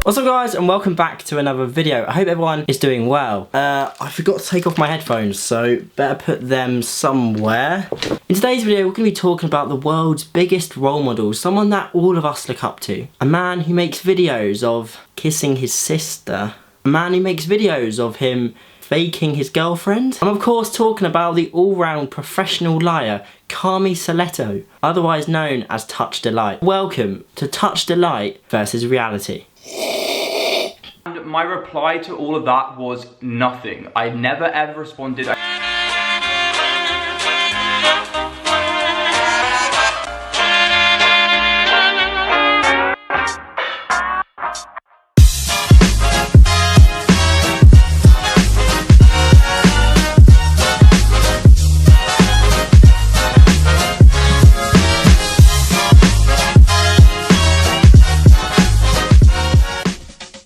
What's up guys, and welcome back to another video. I hope everyone is doing well. I forgot to take off my headphones, so better put them somewhere. In today's video, we're going to be talking about the world's biggest role model, someone that all of us look up to. A man who makes videos of kissing his sister. A man who makes videos of him faking his girlfriend. I'm of course talking about the all-round professional liar, Carmy Soletto, otherwise known as Touch Delight. Welcome to Touch Delight versus Reality. And my reply to all of that was nothing. I never ever responded.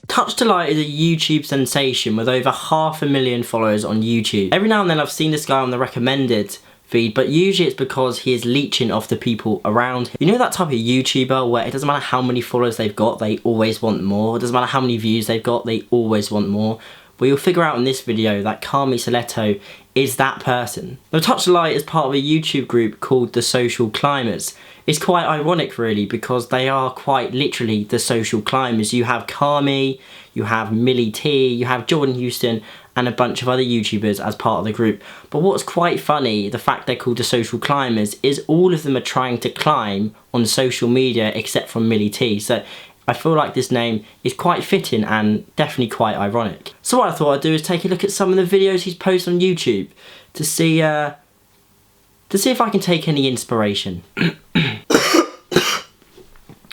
Touch Delight is a YouTube sensation with over 500,000 followers on YouTube. Every now and then I've seen this guy on the recommended feed, but usually it's because he is leeching off the people around him. You know that type of YouTuber where it doesn't matter how many followers they've got, they always want more. It doesn't matter how many views they've got, they always want more. Well, you'll figure out in this video that Carmy Soletto is that person. Now, Touch Delight is part of a YouTube group called The Social Climbers. It's quite ironic really, because they are quite literally the social climbers. You have Carmy, you have Millie T, you have Jordan Houston and a bunch of other YouTubers as part of the group. But what's quite funny, the fact they're called The Social Climbers, is all of them are trying to climb on social media except for Millie T. So I feel like this name is quite fitting and definitely quite ironic. So what I thought I'd do is take a look at some of the videos he's posted on YouTube to see if I can take any inspiration.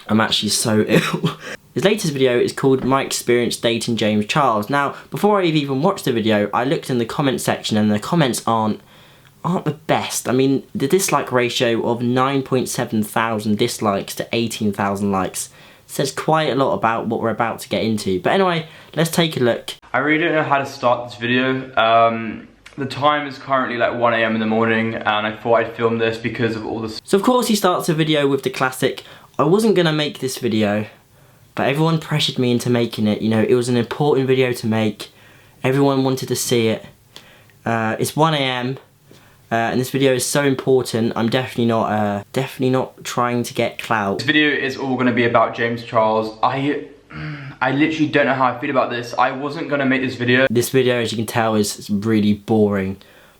I'm actually so ill. His latest video is called My Experience Dating James Charles. Now, before I've even watched the video, I looked in the comment section and the comments aren't the best. I mean, the dislike ratio of 9.7 thousand dislikes to 18,000 likes says quite a lot about what we're about to get into. But anyway, let's take a look. I really don't know how to start this video. The time is currently like 1 AM in the morning, and I thought I'd film this because of all this. So of course he starts a video with the classic, I wasn't gonna make this video, but everyone pressured me into making it. You know, it was an important video to make. Everyone wanted to see it. It's 1 AM. And this video is so important. I'm definitely not trying to get clout. This video is all going to be about James Charles. I literally don't know how I feel about this. I wasn't going to make this video. This video, as you can tell, is really boring.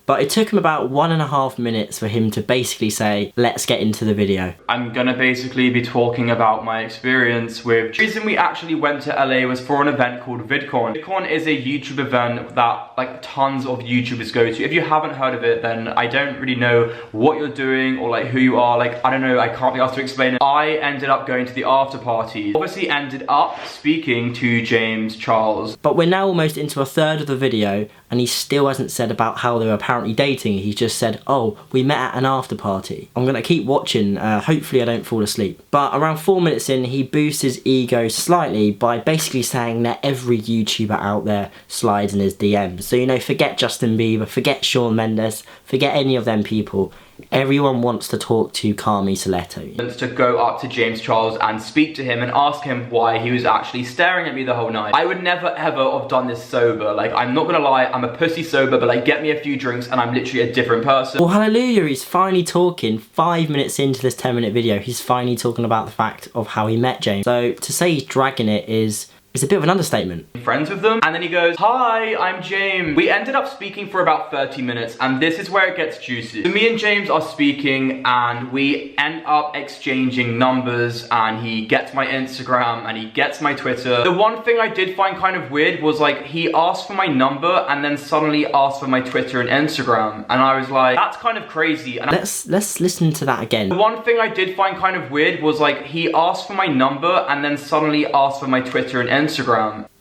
But it took him about 1.5 minutes for him to basically say, let's get into the video. I'm gonna basically be talking about my experience with... The reason we actually went to LA was for an event called VidCon. VidCon is a YouTube event that like tons of YouTubers go to. If you haven't heard of it, then I don't really know what you're doing or like who you are. Like, I don't know, I can't be asked to explain it. I ended up going to the after party. Obviously ended up speaking to James Charles. But we're now almost into a third of the video and he still hasn't said about how they were apparently dating. He's just said, oh, we met at an after party. I'm gonna keep watching, hopefully I don't fall asleep. But around 4 minutes in, he boosts his ego slightly by basically saying that every YouTuber out there slides in his DMs. So, you know, forget Justin Bieber, forget Shawn Mendes, forget any of them people. Everyone wants to talk to Carmy Soletto. To go up to James Charles and speak to him and ask him why he was actually staring at me the whole night. I would never ever have done this sober. Like, I'm not gonna lie, I'm a pussy sober, but like, get me a few drinks and I'm literally a different person. Well, hallelujah, he's finally talking. 5 minutes into this 10-minute video, he's finally talking about the fact of how he met James. So to say he's dragging it is a bit of an understatement. Friends with them, and then he goes, hi, I'm James. We ended up speaking for about 30 minutes, and this is where it gets juicy. So me and James are speaking, and we end up exchanging numbers, and he gets my Instagram, and he gets my Twitter. The one thing I did find kind of weird was like, he asked for my number, and then suddenly asked for my Twitter and Instagram, and I was like, that's kind of crazy. And let's listen to that again. The one thing I did find kind of weird was like, he asked for my number, and then suddenly asked for my Twitter and Instagram.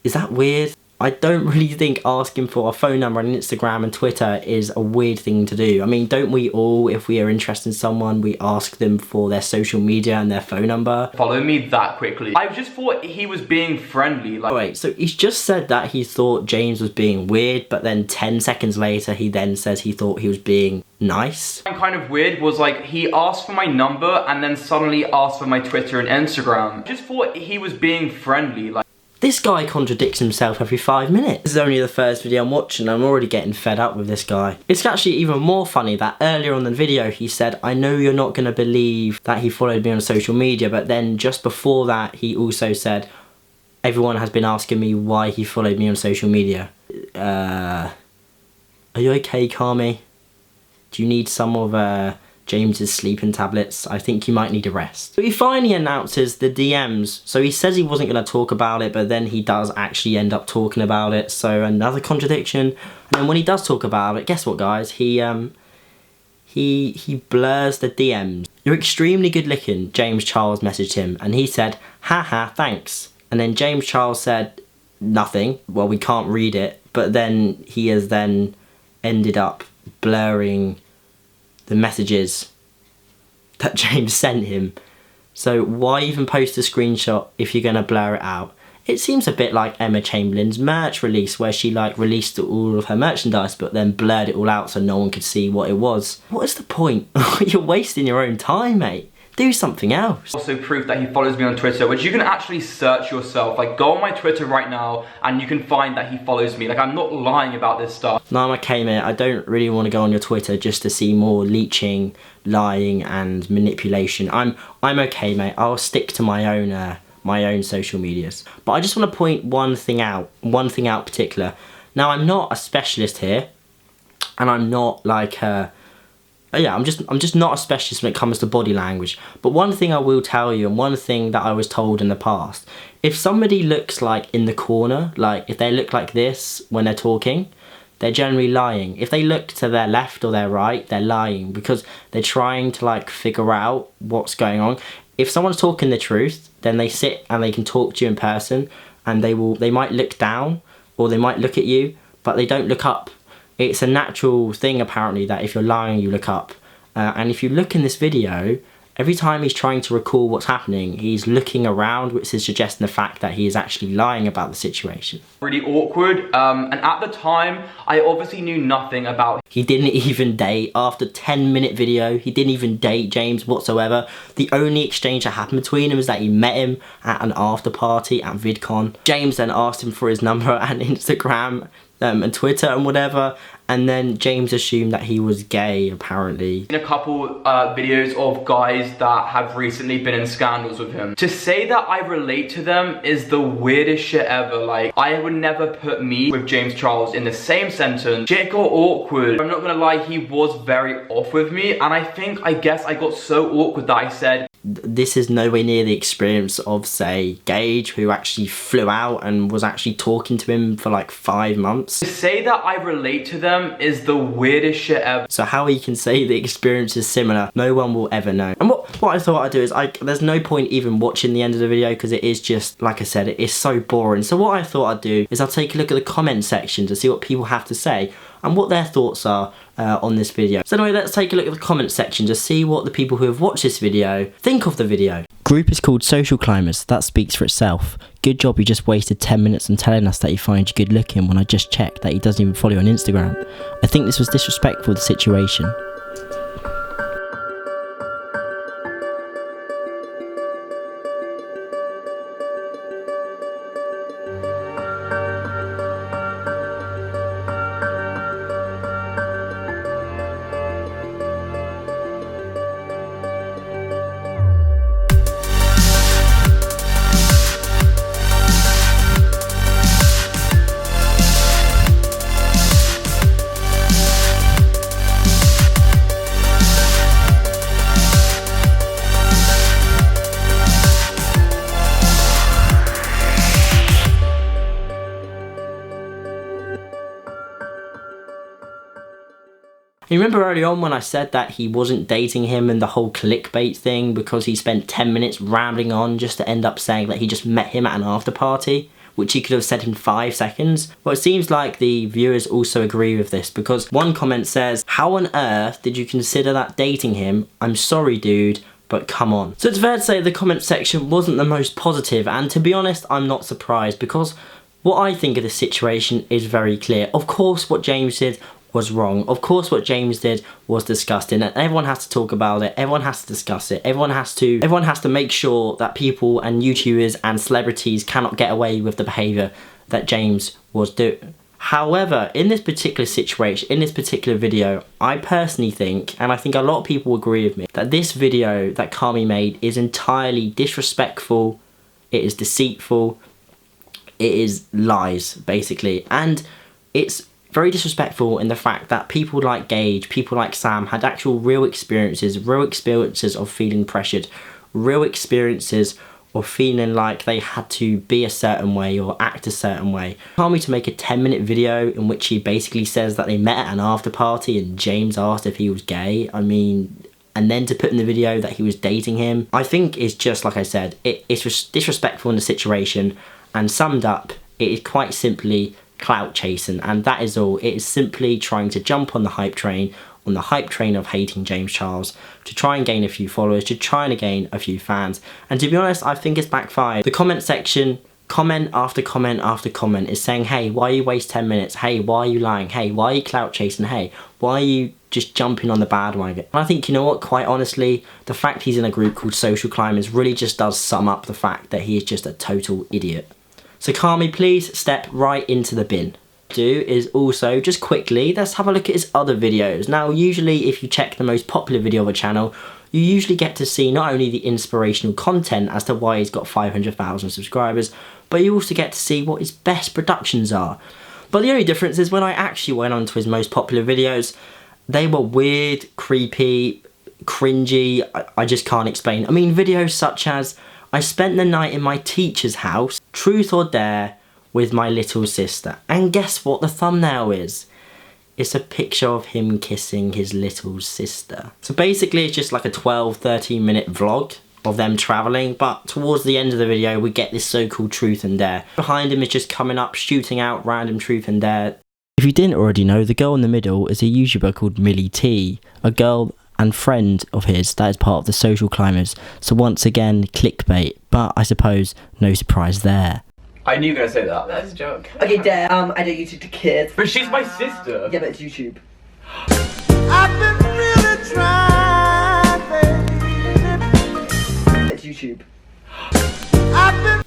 Is that weird? I don't really think asking for a phone number on Instagram and Twitter is a weird thing to do. I mean, don't we all, if we are interested in someone, we ask them for their social media and their phone number? Follow me that quickly. I just thought he was being friendly. Like, wait, so he's just said that he thought James was being weird, but then 10 seconds later he then says he thought he was being nice? Kind of weird was like, he asked for my number and then suddenly asked for my Twitter and Instagram. I just thought he was being friendly. Like, This guy contradicts himself every 5 minutes. This is only the first video I'm watching and I'm already getting fed up with this guy. It's actually even more funny that earlier on in the video he said, I know you're not going to believe that he followed me on social media, but then just before that he also said, everyone has been asking me why he followed me on social media. Are you okay, Kami? Do you need some of James's sleeping tablets? I think you might need a rest. So he finally announces the DMs. So he says he wasn't going to talk about it, but then he does actually end up talking about it. So another contradiction. And then when he does talk about it, guess what, guys? He blurs the DMs. You're extremely good looking, James Charles messaged him, and he said, haha, thanks. And then James Charles said nothing. Well, we can't read it, but then he has then ended up blurring the messages that James sent him. So why even post a screenshot if you're gonna blur it out? It seems a bit like Emma Chamberlain's merch release, where she like released all of her merchandise but then blurred it all out so no one could see what it was. What is the point? You're wasting your own time, mate. Do something else. Also proof that he follows me on Twitter, which you can actually search yourself. Like, go on my Twitter right now and you can find that he follows me. Like, I'm not lying about this stuff. No, I'm okay, mate. I don't really want to go on your Twitter just to see more leeching, lying and manipulation. I'm okay, mate. I'll stick to my own social medias. But I just want to point one thing out particular. Now, I'm not a specialist here, and I'm not like I'm just not a specialist when it comes to body language. But one thing I will tell you, and one thing that I was told in the past, if somebody looks like in the corner, like if they look like this when they're talking, they're generally lying. If they look to their left or their right, they're lying because they're trying to like figure out what's going on. If someone's talking the truth, then they sit and they can talk to you in person, and they might look down or they might look at you, but they don't look up. It's a natural thing apparently that if you're lying you look up, and if you look in this video, every time he's trying to recall what's happening, he's looking around, which is suggesting the fact that he is actually lying about the situation. Really awkward, and at the time I obviously knew nothing about. He didn't even date. After 10-minute video, he didn't even date James whatsoever. The only exchange that happened between them is that he met him at an after party at VidCon. James then asked him for his number and Instagram and Twitter and whatever, and then James assumed that he was gay, apparently. In a couple videos of guys that have recently been in scandals with him. To say that I relate to them is the weirdest shit ever. Like, I would never put me with James Charles in the same sentence. Shit got awkward. I'm not gonna lie, he was very off with me, and I guess I got so awkward that I said, this is nowhere near the experience of, say, Gage, who actually flew out and was actually talking to him for like 5 months. To say that I relate to them is the weirdest shit ever. So how he can say the experience is similar, no one will ever know. And what I thought I'd do is, there's no point even watching the end of the video because it is just, like I said, it is so boring. So what I thought I'd do is I'll take a look at the comment section to see what people have to say and what their thoughts are on this video. So anyway, let's take a look at the comment section to see what the people who have watched this video think of the video. Group is called Social Climbers. That speaks for itself. Good job, you just wasted 10 minutes on telling us that he finds you good looking when I just checked that he doesn't even follow you on Instagram. I think this was disrespectful of the situation. You remember early on when I said that he wasn't dating him and the whole clickbait thing because he spent 10 minutes rambling on just to end up saying that he just met him at an after party, which he could have said in 5 seconds? Well, it seems like the viewers also agree with this because one comment says, how on earth did you consider that dating him? I'm sorry, dude, but come on. So it's fair to say the comment section wasn't the most positive, and to be honest, I'm not surprised because what I think of this situation is very clear. Of course, what James did was wrong. Of course what James did was disgusting, and everyone has to talk about it, everyone has to discuss it, everyone has to make sure that people and YouTubers and celebrities cannot get away with the behaviour that James was doing. However, in this particular situation, in this particular video, I personally think, and I think a lot of people agree with me, that this video that Kami made is entirely disrespectful, it is deceitful, it is lies, basically. And it's very disrespectful in the fact that people like Gage, people like Sam had actual real experiences of feeling pressured, real experiences of feeling like they had to be a certain way or act a certain way. Kami to make a 10-minute video in which he basically says that they met at an after party and James asked if he was gay, I mean, and then to put in the video that he was dating him, I think it's just, like I said, it's disrespectful in the situation, and summed up, it is quite simply clout chasing, and that is all. It is simply trying to jump on the hype train of hating James Charles, to try and gain a few followers, to try and gain a few fans. And to be honest, I think it's backfired. The comment section, comment after comment after comment is saying, hey, why you waste 10 minutes? Hey, why are you lying? Hey, why are you clout chasing? Hey, why are you just jumping on the bandwagon? And I think, you know what, quite honestly, the fact he's in a group called Social Climbers really just does sum up the fact that he is just a total idiot. So Kami, please step right into the bin. Do is also, just quickly, let's have a look at his other videos. Now, usually if you check the most popular video of a channel, you usually get to see not only the inspirational content as to why he's got 500,000 subscribers, but you also get to see what his best productions are. But the only difference is when I actually went on to his most popular videos, they were weird, creepy, cringy, I just can't explain. I mean, videos such as, I spent the night in my teacher's house, Truth or Dare, with my little sister. And guess what the thumbnail is? It's a picture of him kissing his little sister. So basically it's just like a 12-13 minute vlog of them travelling, but towards the end of the video we get this so-called Truth and Dare. Behind him is just coming up, shooting out random Truth and Dare. If you didn't already know, the girl in the middle is a YouTuber called Millie T, a girl and friend of his that is part of the Social Climbers. So once again, clickbait, but I suppose no surprise there. I knew you were going to say that. That's a joke. Okay, Dare, I do YouTube to kids. But she's my sister. Yeah, but it's YouTube. I've been really trying, baby. It's YouTube.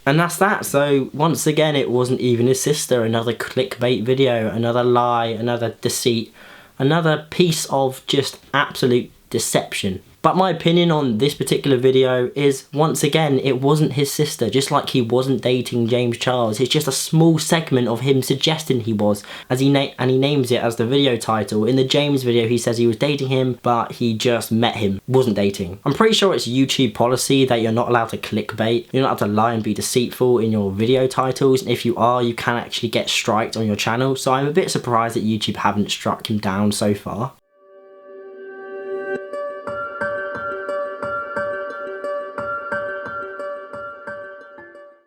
And that's that. So once again, it wasn't even his sister. Another clickbait video, another lie, another deceit, another piece of just absolute deception. But my opinion on this particular video is, once again, it wasn't his sister, just like he wasn't dating James Charles. It's just a small segment of him suggesting he was, and he names it as the video title. In the James video, he says he was dating him, but he just met him, wasn't dating. I'm pretty sure it's YouTube policy that you're not allowed to clickbait, you're not allowed to lie and be deceitful in your video titles, and if you are, you can actually get striked on your channel, so I'm a bit surprised that YouTube haven't struck him down so far.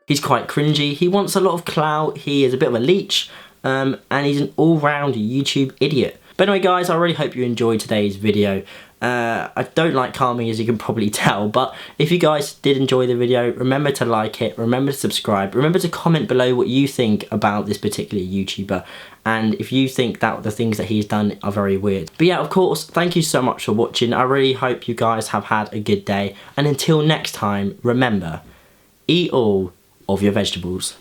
He's quite cringy, he wants a lot of clout, he is a bit of a leech, and he's an all-round YouTube idiot. But anyway guys, I really hope you enjoyed today's video. I don't like Kami, as you can probably tell, but if you guys did enjoy the video, remember to like it, remember to subscribe, remember to comment below what you think about this particular YouTuber, and if you think that the things that he's done are very weird. But yeah, of course, thank you so much for watching. I really hope you guys have had a good day, and until next time, remember, eat all of your vegetables.